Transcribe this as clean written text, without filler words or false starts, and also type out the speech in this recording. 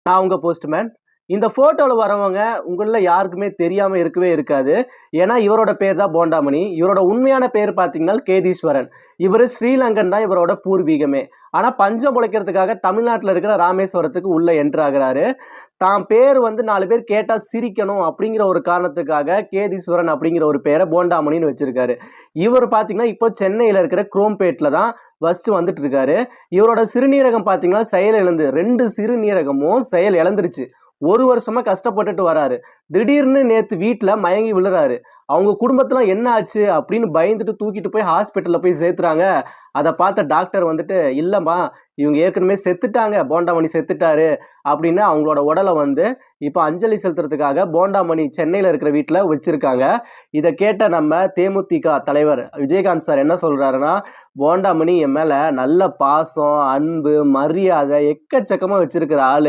நான் உங்க போஸ்ட்மேன். இந்த ஃபோட்டோல வரவங்க உங்கள்ல யாருக்குமே தெரியாம இருக்கவே இருக்காது. ஏன்னா, இவரோட பேர் தான் போண்டாமணி. இவரோட உண்மையான பேர் பார்த்தீங்கன்னா, கேதீஸ்வரன். இவரு ஸ்ரீலங்கன் தான் இவரோட பூர்வீகமே. ஆனா, பஞ்சம் பொழைக்கிறதுக்காக தமிழ்நாட்டுல இருக்கிற ராமேஸ்வரத்துக்கு உள்ள என்டர் ஆகுறாரு. தான் பேர் வந்து 4 பேர் கேட்டா சிரிக்கணும் அப்படிங்கிற ஒரு காரணத்துக்காக கேதீஸ்வரன் அப்படிங்கிற ஒரு பேரை போண்டாமணின்னு வச்சிருக்காரு. இவர் பார்த்தீங்கன்னா, இப்போ சென்னையில இருக்கிற குரோம்பேட்ல தான் வசிச்சு வந்துட்டு இருக்காரு. இவரோட சிறுநீரகம் பார்த்தீங்கன்னா, செயல் இழந்து 2 சிறுநீரகமும் செயல் இழந்துருச்சு. 1 வருஷமா கஷ்டப்பட்டுட்டு வராரு. திடீர்னு நேத்து வீட்ல மயங்கி விழுறாரு. அவங்க குடும்பத்துல என்ன ஆச்சு அப்படின்னு பயந்துட்டு தூக்கிட்டு போய் ஹாஸ்பிட்டல்ல போய் சேர்த்துறாங்க. அத பார்த்த டாக்டர் வந்துட்டு, "இல்லம்மா, இவங்க ஏற்கனவே செத்துட்டாங்க. போண்டாமணி செத்துட்டாரு." அப்படின்னு அவங்களோட உடல வந்து இப்ப அஞ்சலி செலுத்துறதுக்காக போண்டாமணி சென்னையில இருக்கிற வீட்ல வச்சிருக்காங்க. இத கேட்ட நம்ம தேமுதிக தலைவர் விஜயகாந்த் சார் என்ன சொல்றாருன்னா, "போண்டாமணி என் மேல நல்ல பாசம், அன்பு, மரியாதை எக்கச்சக்கமா வச்சிருக்கிற ஆளு.